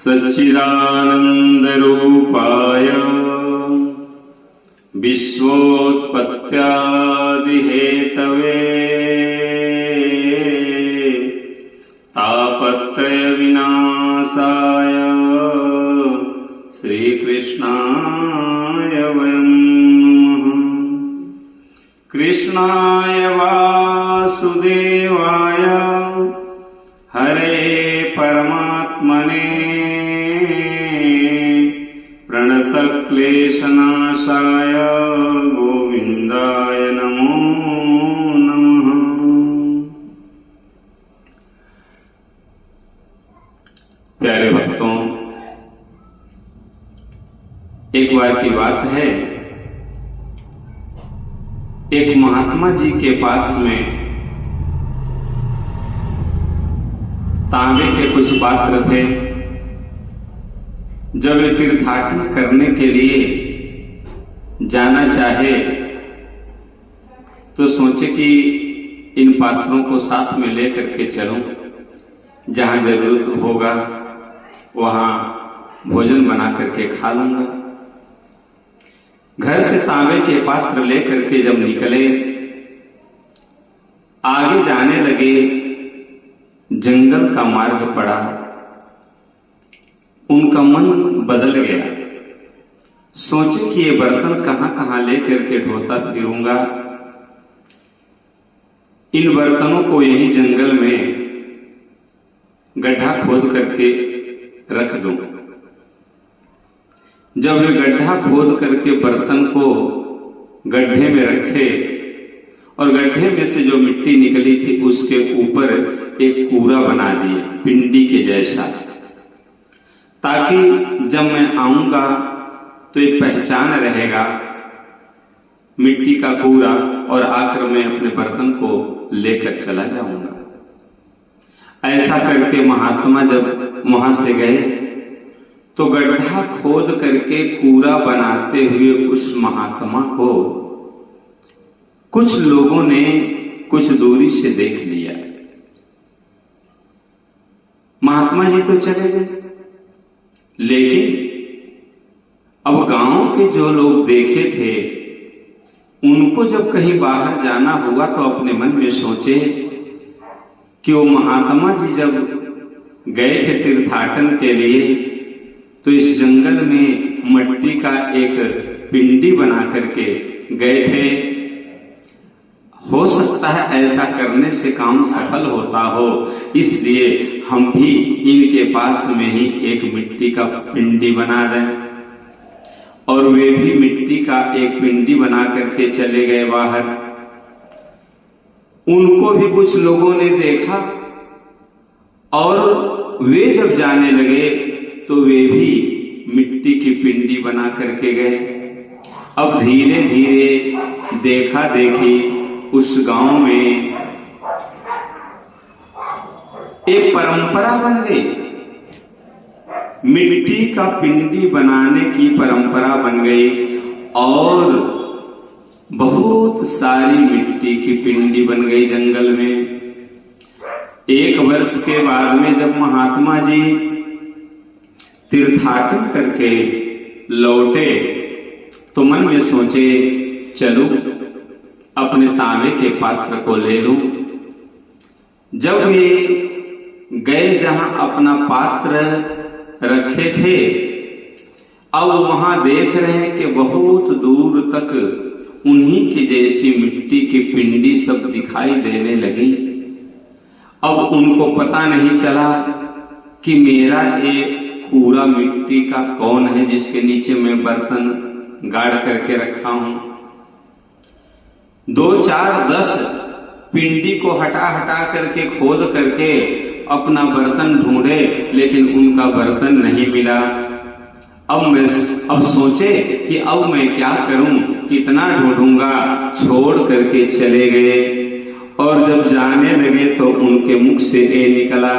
सच्चिदानन्दरूपाय विश्वोत्पत्त्यादिहेतवे तापत्रयविनाशाय श्रीकृष्णाय वयं नमः। कृष्णाय वासुदेवाय हरे परमात्मने प्रणतक्लेशनाशाय गोविन्दाय नमो नमः। प्यारे भक्तों, एक बार की बात है, एक महात्मा जी के पास में तांबे के कुछ पात्र थे। जब वे तीर्थाटन करने के लिए जाना चाहे तो सोचे कि इन पात्रों को साथ में लेकर के चलूं, जहां जरूरत होगा वहां भोजन बना करके खा लूंगा। घर से तांबे के पात्र लेकर के जब निकले, आगे जाने लगे, जंगल का मार्ग पड़ा। उनका मन बदल गया। सोचे कि ये बर्तन कहां कहां लेकर के ढोता फिरूंगा, इन बर्तनों को यही जंगल में गड्ढा खोद करके रख दूं। जब वे गड्ढा खोद करके बर्तन को गड्ढे में रखे और गड्ढे में से जो मिट्टी निकली थी उसके ऊपर एक कूड़ा बना दिए, पिंडी के जैसा, ताकि जब मैं आऊंगा तो ये पहचान रहेगा मिट्टी का कूड़ा और आकर मैं अपने बर्तन को लेकर चला जाऊंगा। ऐसा करके महात्मा जब वहां से गए तो गड्ढा खोद करके कूड़ा बनाते हुए उस महात्मा को कुछ लोगों ने कुछ दूरी से देख लिया। महात्मा जी तो चले गए, लेकिन अब गांव के जो लोग देखे थे उनको जब कहीं बाहर जाना होगा तो अपने मन में सोचे कि वो महात्मा जी जब गए थे तीर्थाटन के लिए तो इस जंगल में मट्टी का एक पिंडी बना करके गए थे। हो सकता है ऐसा करने से काम सफल होता हो, इसलिए हम भी इनके पास में ही एक मिट्टी का पिंडी बना दें। और वे भी मिट्टी का एक पिंडी बना करके चले गए बाहर। उनको भी कुछ लोगों ने देखा और वे जब जाने लगे तो वे भी मिट्टी की पिंडी बना करके गए। अब धीरे धीरे देखा देखी उस गांव में एक परंपरा बन गई। मिट्टी का पिंडी बनाने की परंपरा बन गई और बहुत सारी मिट्टी की पिंडी बन गई जंगल में। एक वर्ष के बाद में जब महात्मा जी तीर्थाटन करके लौटे तो मन में सोचे चलूं अपने तांबे के पात्र को ले लूं। जब ये गए जहां अपना पात्र रखे थे, अब वहां देख रहे हैं कि बहुत दूर तक उन्हीं की जैसी मिट्टी की पिंडी सब दिखाई देने लगी। अब उनको पता नहीं चला कि मेरा एक पूरा मिट्टी का कौन है जिसके नीचे मैं बर्तन गाड़ करके रखा हूं। 2, 4, 10 पिंडी को हटा हटा करके खोद करके अपना बर्तन ढूंढे, लेकिन उनका बर्तन नहीं मिला। अब सोचे कि अब मैं क्या करूं, कितना ढूंढूंगा, छोड़ करके चले गए। और जब जाने लगे तो उनके मुख से ये निकला,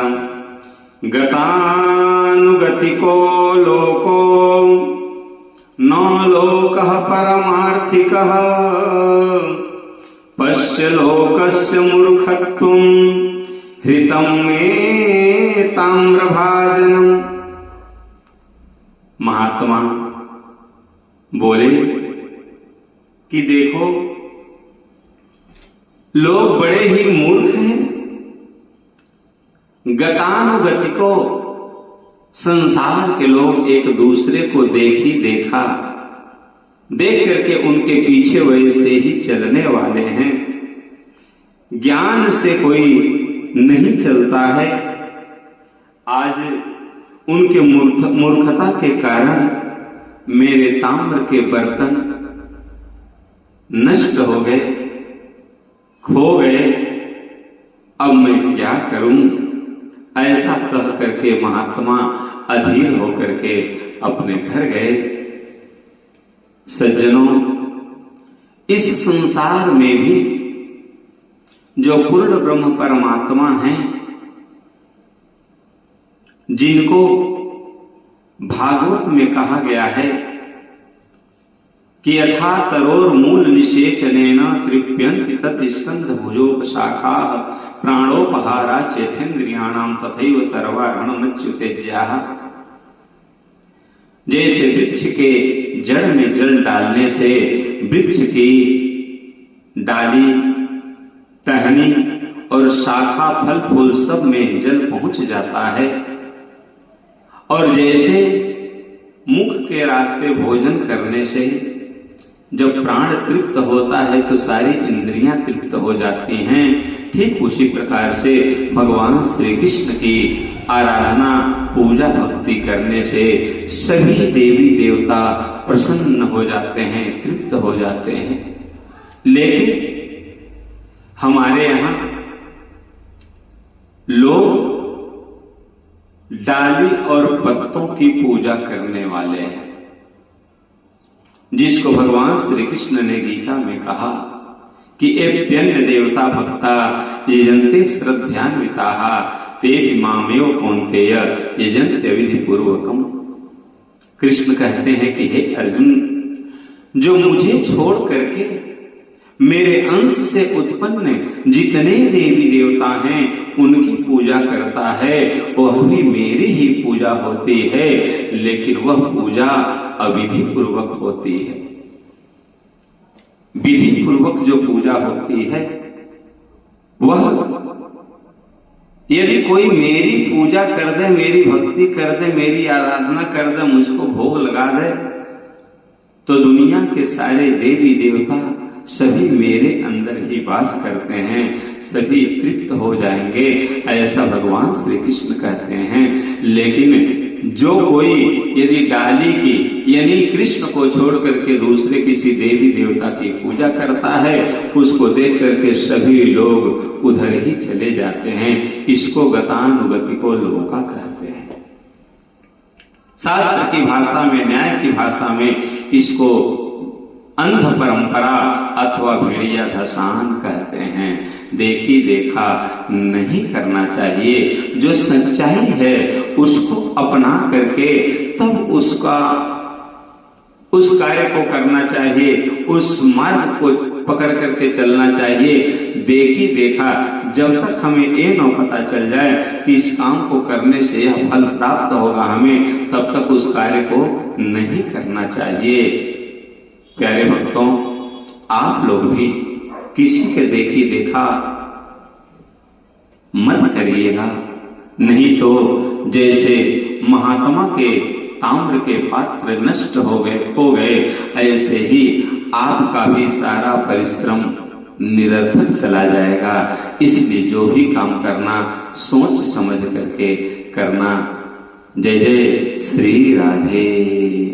गतानुगतिको लोको न लोकः परमार्थिकः पश्य लोकस्य मूर्खत्वं हृतं मे ताम्रभाजनम्। महात्मा बोले कि देखो, लोग बड़े ही मूर्ख हैं। गतानुगतिको संसार के लोग एक दूसरे को देख करके उनके पीछे वैसे ही चलने वाले हैं। ज्ञान से कोई नहीं चलता है। आज उनके मूर्खता के कारण मेरे ताम्र के बर्तन नष्ट हो गए, खो गए। अब मैं क्या करूं? ऐसा कह करके महात्मा अधीर होकर के अपने घर गए। सज्जनों, इस संसार में भी जो पूर्ण ब्रह्म परमात्मा हैं, जिनको भागवत में कहा गया है कि यथा तरोर मूल निषेचनेन तृप्यन्ति तत्स्कंध भुजोपशाखा प्राणोपहारा चेतेन्द्रियाणाम तथैव सर्वारणमच्युतेज्याः। जैसे वृक्ष के जड़ में जल डालने से वृक्ष की डाली, टहनी और शाखा, फल फूल सब में जल पहुंच जाता है, और जैसे मुख के रास्ते भोजन करने से जब प्राण तृप्त होता है तो सारी इंद्रियां तृप्त हो जाती हैं, ठीक उसी प्रकार से भगवान श्री कृष्ण की आराधना, पूजा, भक्ति करने से सभी देवी देवता प्रसन्न हो जाते हैं, तृप्त हो जाते हैं। लेकिन हमारे यहाँ लोग डाली और पत्तों की पूजा करने वाले हैं, जिसको भगवान श्री कृष्ण ने गीता में कहा कि एप्यन्य देवता भक्ता यजन्ते श्रद्धान्विताः ते मामेव कौन्तेय यजन्ते विधि पूर्वकम। कृष्ण कहते हैं कि हे अर्जुन, जो मुझे छोड़ करके मेरे अंश से उत्पन्न जितने देवी देवता हैं उनकी पूजा करता है, वह भी मेरी ही पूजा होती है, लेकिन वह पूजा अविधि पूर्वक होती है। विधि पूर्वक जो पूजा होती है, वह यदि कोई मेरी पूजा कर दे, मेरी भक्ति कर दे, मेरी आराधना कर दे, मुझको भोग लगा दे, तो दुनिया के सारे देवी देवता सभी मेरे अंदर ही वास करते हैं, सभी तृप्त हो जाएंगे, ऐसा भगवान श्री कृष्ण कहते हैं। लेकिन जो कोई यदि डाली की यानी कृष्ण को छोड़ करके दूसरे किसी देवी देवता की पूजा करता है, उसको देख करके सभी लोग उधर ही चले जाते हैं। इसको गतानुगतिको लोका कहते हैं। शास्त्र की भाषा में, न्याय की भाषा में इसको अंध परंपरा अथवा भेड़िया धसान कहते हैं। देखी देखा नहीं करना चाहिए। जो सच्चाई है उसको अपना करके तब उस कार्य को करना चाहिए, उस मार्ग को पकड़ करके चलना चाहिए। देखी देखा जब तक हमें ये न पता चल जाए कि इस काम को करने से यह फल प्राप्त होगा हमें, तब तक उस कार्य को नहीं करना चाहिए। प्यारे भक्तों, आप लोग भी किसी के देखी देखा मत करिएगा, नहीं तो जैसे महात्मा के ताम्र के पात्र नष्ट हो गए, खो गए, ऐसे ही आपका भी सारा परिश्रम निरर्थक चला जाएगा। इसलिए जो भी काम करना सोच समझ करके करना। जय जय श्री राधे।